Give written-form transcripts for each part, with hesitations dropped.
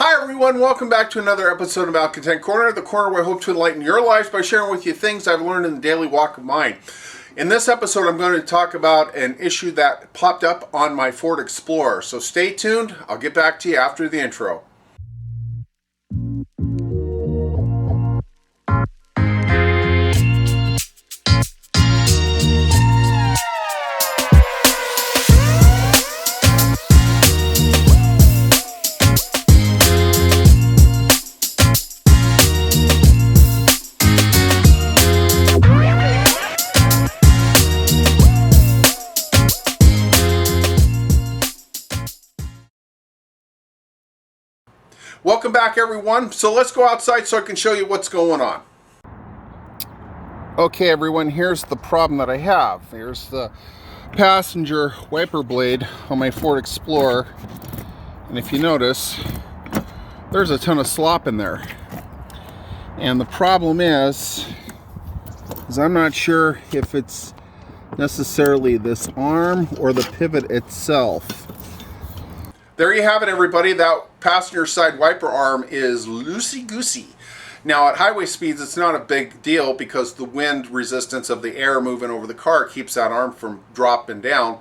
Hi everyone, welcome back to another episode of Malcontent Corner, the corner where I hope to enlighten your lives by sharing with you things I've learned in the daily walk of mine. In this episode, I'm going to talk about an issue that popped up on my Ford Explorer, so stay tuned. I'll get back to you after the intro. Welcome back everyone. So let's go outside so I can show you what's going on. Okay everyone, here's the problem that I have. Here's the passenger wiper blade on my Ford Explorer. And if you notice, there's a ton of slop in there. And the problem is I'm not sure if it's necessarily this arm or the pivot itself. There you have it everybody. That passenger side wiper arm is loosey-goosey. Now at highway speeds it's not a big deal because the wind resistance of the air moving over the car keeps that arm from dropping down.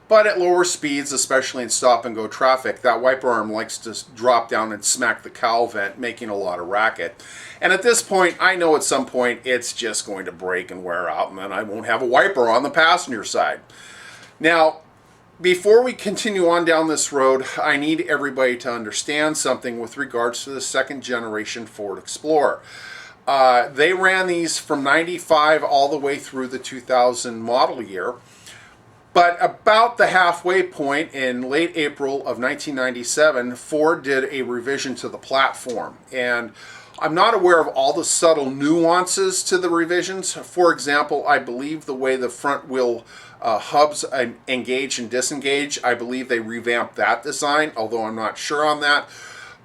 But at lower speeds, especially in stop and go traffic, that wiper arm likes to drop down and smack the cowl vent, making a lot of racket. And at this point, I know at some point it's just going to break and wear out, and then I won't have a wiper on the passenger side. Now, before we continue on down this road, I need everybody to understand something with regards to the second generation Ford Explorer. They ran these from 95 all the way through the 2000 model year. But about the halfway point in late April of 1997, Ford did a revision to the platform. And I'm not aware of all the subtle nuances to the revisions. For example, I believe the way the front wheel hubs engage and disengage, I believe they revamped that design, although I'm not sure on that.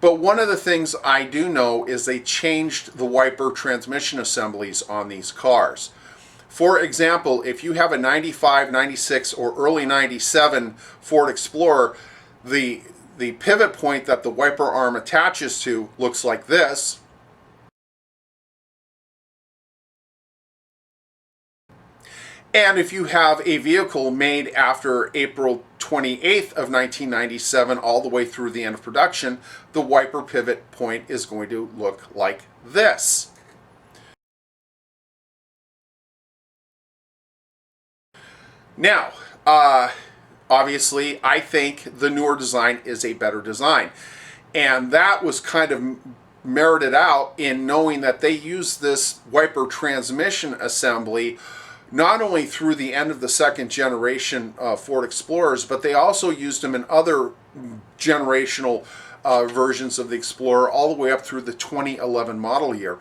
But one of the things I do know is they changed the wiper transmission assemblies on these cars. For example, if you have a 95, 96, or early 97 Ford Explorer, the pivot point that the wiper arm attaches to looks like this. And if you have a vehicle made after April 28th of 1997 all the way through the end of production, the wiper pivot point is going to look like this. Now, obviously, I think the newer design is a better design. And that was kind of merited out in knowing that they used this wiper transmission assembly not only through the end of the second generation Ford Explorers, but they also used them in other generational versions of the Explorer all the way up through the 2011 model year.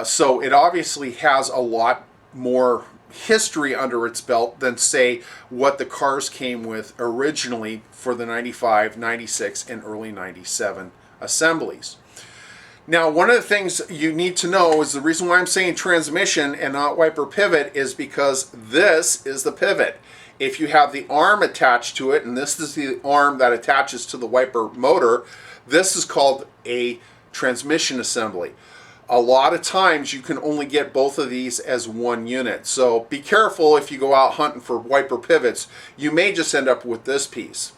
So it obviously has a lot more history under its belt than, say, what the cars came with originally for the 95, 96, and early 97 assemblies. Now, one of the things you need to know is the reason why I'm saying transmission and not wiper pivot is because this is the pivot. If you have the arm attached to it, and this is the arm that attaches to the wiper motor, this is called a transmission assembly. A lot of times you can only get both of these as one unit. So be careful if you go out hunting for wiper pivots. You may just end up with this piece.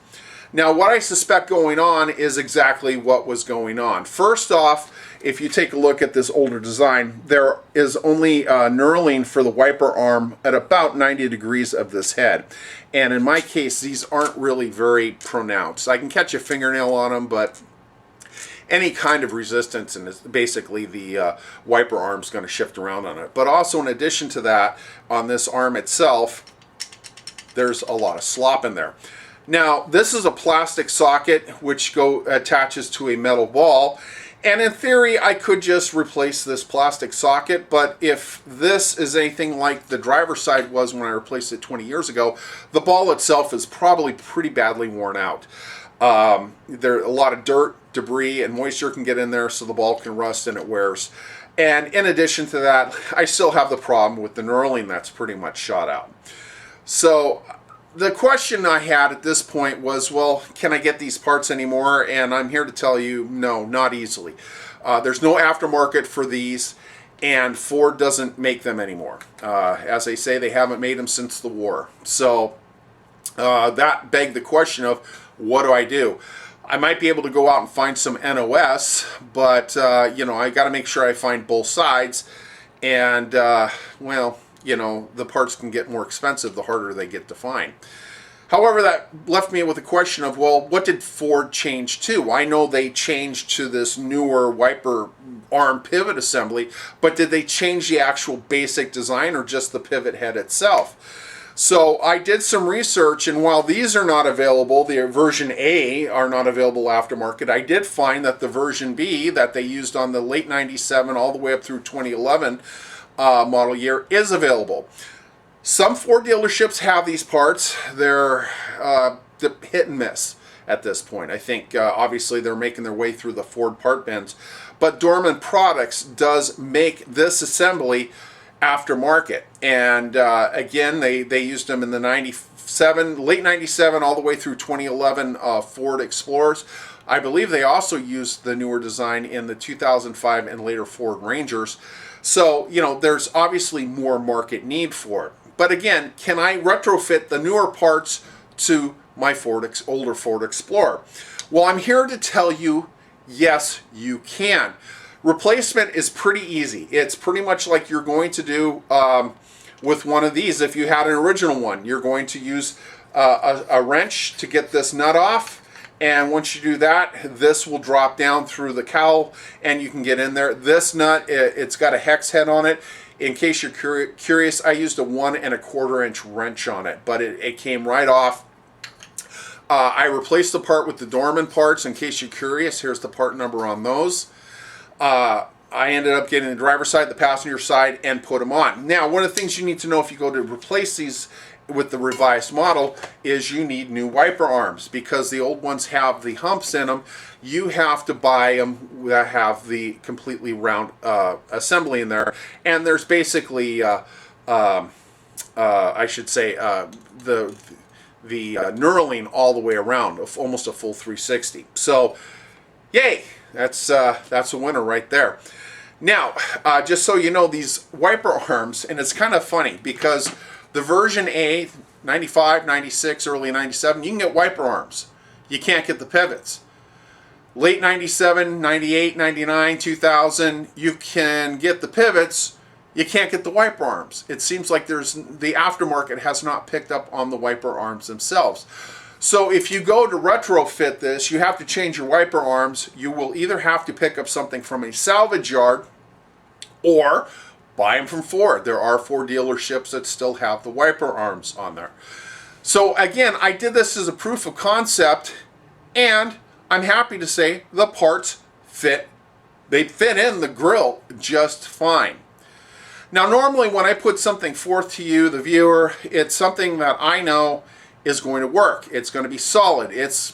Now, what I suspect going on is exactly what was going on. First off, if you take a look at this older design, there is only knurling for the wiper arm at about 90 degrees of this head. And in my case, these aren't really very pronounced. I can catch a fingernail on them, but any kind of resistance, and basically the wiper arm is going to shift around on it. But also, in addition to that, on this arm itself, there's a lot of slop in there. Now, this is a plastic socket which attaches to a metal ball, and in theory I could just replace this plastic socket, but if this is anything like the driver's side was when I replaced it 20 years ago, the ball itself is probably pretty badly worn out. There a lot of dirt, debris, and moisture can get in there, so the ball can rust and it wears. And in addition to that, I still have the problem with the knurling that's pretty much shot out. So the question I had at this point was, well, can I get these parts anymore? And I'm here to tell you, no, not easily. There's no aftermarket for these, and Ford doesn't make them anymore. As they say, they haven't made them since the war. So that begged the question of, what do I do? I might be able to go out and find some NOS, but you know, I got to make sure I find both sides. And well, you know, the parts can get more expensive the harder they get to find. However, that left me with the question of, well, what did Ford change to? I know they changed to this newer wiper arm pivot assembly, but did they change the actual basic design or just the pivot head itself? So I did some research, and while these are not available, the version A are not available aftermarket, I did find that the version B that they used on the late 97 all the way up through 2011 model year is available. Some Ford dealerships have these parts. They're hit and miss at this point. I think obviously they're making their way through the Ford part bins. But Dorman Products does make this assembly aftermarket. And again, they used them in the late 97 all the way through 2011 Ford Explorers. I believe they also used the newer design in the 2005 and later Ford Rangers. So, you know, there's obviously more market need for it. But again, can I retrofit the newer parts to my older Ford Explorer? Well, I'm here to tell you, yes, you can. Replacement is pretty easy. It's pretty much like you're going to do with one of these. If you had an original one, you're going to use a wrench to get this nut off. And once you do that, this will drop down through the cowl and you can get in there. This nut, it's got a hex head on it. In case you're curious, I used a 1 1/4 inch wrench on it, but it came right off. I replaced the part with the Dorman parts. In case you're curious, here's the part number on those. I ended up getting the driver's side, the passenger side, and put them on. Now, one of the things you need to know if you go to replace these with the revised model is you need new wiper arms, because the old ones have the humps in them. You have to buy them that have the completely round assembly in there, and there's basically I should say the knurling all the way around, almost a full 360. So yay, that's a winner right there. Now, just so you know, these wiper arms, and it's kind of funny because the version A, 95, 96, early 97, you can get wiper arms. You can't get the pivots. Late 97, 98, 99, 2000, you can get the pivots. You can't get the wiper arms. It seems like the aftermarket has not picked up on the wiper arms themselves. So if you go to retrofit this, you have to change your wiper arms. You will either have to pick up something from a salvage yard or buy them from Ford. There are Ford dealerships that still have the wiper arms on there. So again, I did this as a proof of concept, and I'm happy to say the parts fit. They fit in the grill just fine. Now, normally when I put something forth to you, the viewer, it's something that I know is going to work. It's going to be solid. It's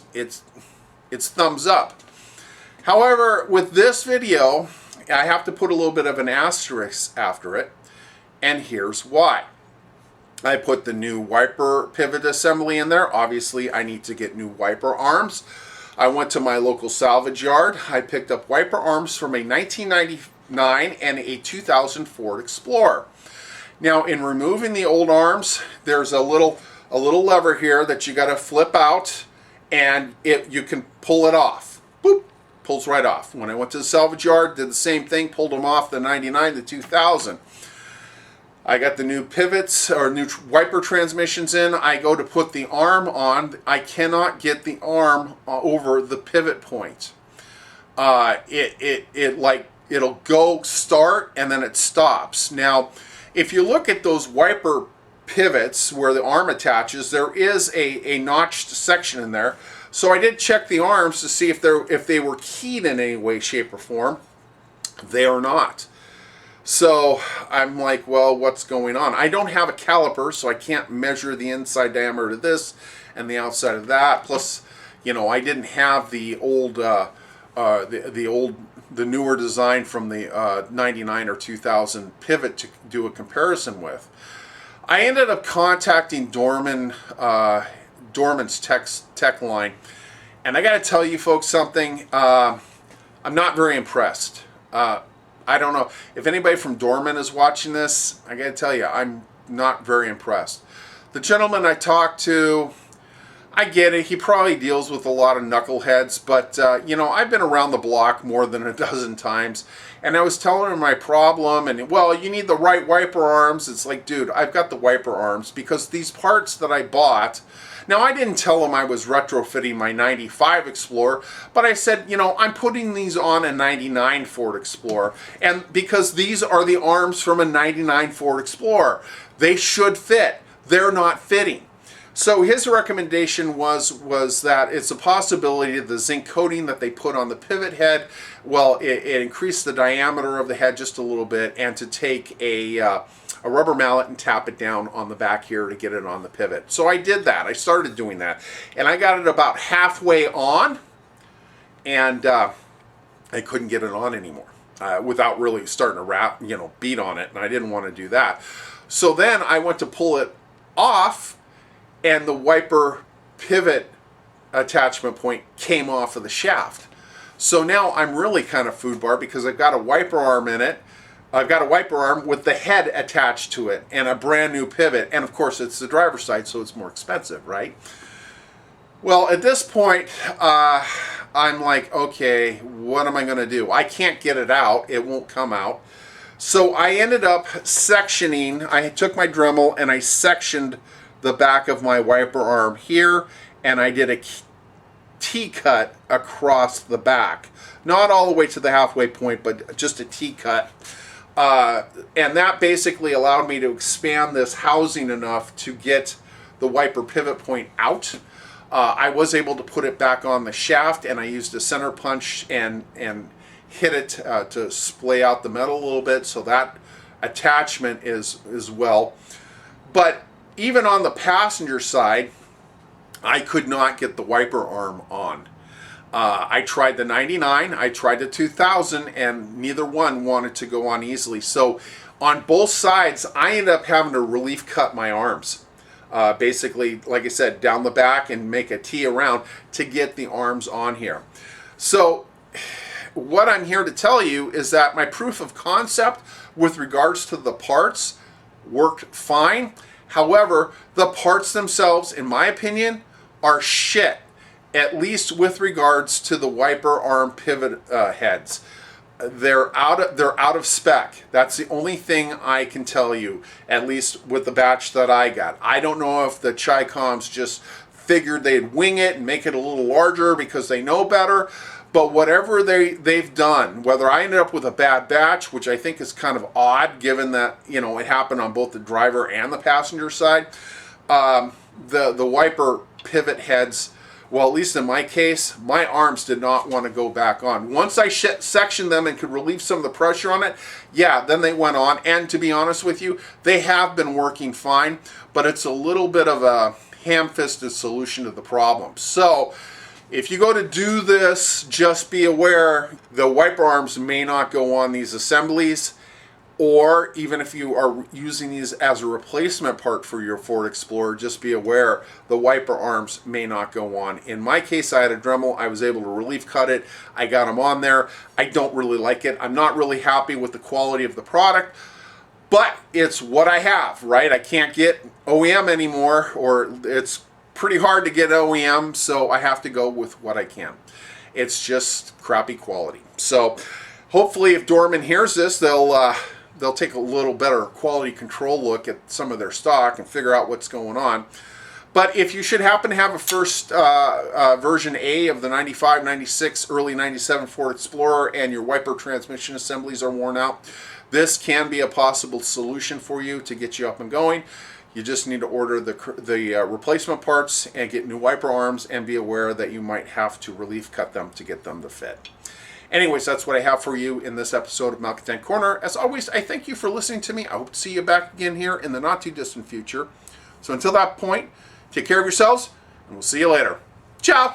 thumbs up. However, with this video, I have to put a little bit of an asterisk after it, and here's why. I put the new wiper pivot assembly in there. Obviously, I need to get new wiper arms. I went to my local salvage yard. I picked up wiper arms from a 1999 and a 2000 Ford Explorer. Now, in removing the old arms, there's a little lever here that you got to flip out, and you can pull it off. Boop, pulls right off. When I went to the salvage yard, did the same thing, pulled them off, the 99, the 2000. I got the new pivots or new wiper transmissions in. I go to put the arm on. I cannot get the arm over the pivot point. It'll go start and then it stops. Now, if you look at those wiper pivots where the arm attaches, there is a notched section in there. So I did check the arms to see if they were keyed in any way, shape, or form. They are not. So I'm like, well, what's going on? I don't have a caliper, so I can't measure the inside diameter of this and the outside of that. Plus, you know, I didn't have the old, the newer design from the 99 or 2000 pivot to do a comparison with. I ended up contacting Dorman's tech line, and I got to tell you folks something. I'm not very impressed. I don't know if anybody from Dorman is watching this. I got to tell you, I'm not very impressed. The gentleman I talked to, I get it. He probably deals with a lot of knuckleheads, but you know, I've been around the block more than a dozen times, and I was telling him my problem, and well, you need the right wiper arms. It's like, dude, I've got the wiper arms because these parts that I bought. Now, I didn't tell him I was retrofitting my 95 Explorer, but I said, you know, I'm putting these on a 99 Ford Explorer, and because these are the arms from a 99 Ford Explorer, they should fit. They're not fitting. So his recommendation was that it's a possibility that the zinc coating that they put on the pivot head, well, it increased the diameter of the head just a little bit, and to take a rubber mallet and tap it down on the back here to get it on the pivot. So I did that. I started doing that, and I got it about halfway on, and I couldn't get it on anymore without really starting to beat on it, and I didn't want to do that. So then I went to pull it off, and the wiper pivot attachment point came off of the shaft. So now I'm really kind of food bar because I've got a wiper arm in it. I've got a wiper arm with the head attached to it and a brand new pivot. And of course it's the driver's side, so it's more expensive, right? Well, at this point, I'm like, okay, what am I going to do? I can't get it out. It won't come out. So I ended up sectioning. I took my Dremel and I sectioned the back of my wiper arm here, and I did a T-cut across the back. Not all the way to the halfway point, but just a T-cut. And that basically allowed me to expand this housing enough to get the wiper pivot point out. I was able to put it back on the shaft, and I used a center punch and hit it to splay out the metal a little bit, so that attachment is well. But even on the passenger side, I could not get the wiper arm on. I tried the 99, I tried the 2000, and neither one wanted to go on easily. So on both sides, I ended up having to relief cut my arms. Basically, like I said, down the back and make a T around to get the arms on here. So what I'm here to tell you is that my proof of concept with regards to the parts worked fine. However, the parts themselves, in my opinion, are shit, at least with regards to the wiper arm pivot heads. They're out of spec. That's the only thing I can tell you, at least with the batch that I got. I don't know if the Chi-Coms just figured they'd wing it and make it a little larger because they know better. But whatever they've done, whether I ended up with a bad batch, which I think is kind of odd given that, you know, it happened on both the driver and the passenger side, the wiper pivot heads, well, at least in my case, my arms did not want to go back on. Once I sectioned them and could relieve some of the pressure on it, yeah, then they went on. And to be honest with you, they have been working fine, but it's a little bit of a ham-fisted solution to the problem. So if you go to do this, just be aware the wiper arms may not go on these assemblies, or even if you are using these as a replacement part for your Ford Explorer, just be aware the wiper arms may not go on. In my case, I had a Dremel. I was able to relief cut it. I got them on there. I don't really like it. I'm not really happy with the quality of the product, but it's what I have, right? I can't get OEM anymore, or it's pretty hard to get OEM, so I have to go with what I can. It's just crappy quality. So hopefully if Dorman hears this, they'll take a little better quality control look at some of their stock and figure out what's going on. But if you should happen to have a first version A of the 95, 96, early 97 Ford Explorer and your wiper transmission assemblies are worn out, this can be a possible solution for you to get you up and going. You just need to order the replacement parts and get new wiper arms, and be aware that you might have to relief cut them to get them to fit. Anyways, that's what I have for you in this episode of Malcontent Corner. As always, I thank you for listening to me. I hope to see you back again here in the not too distant future. So until that point, take care of yourselves, and we'll see you later. Ciao!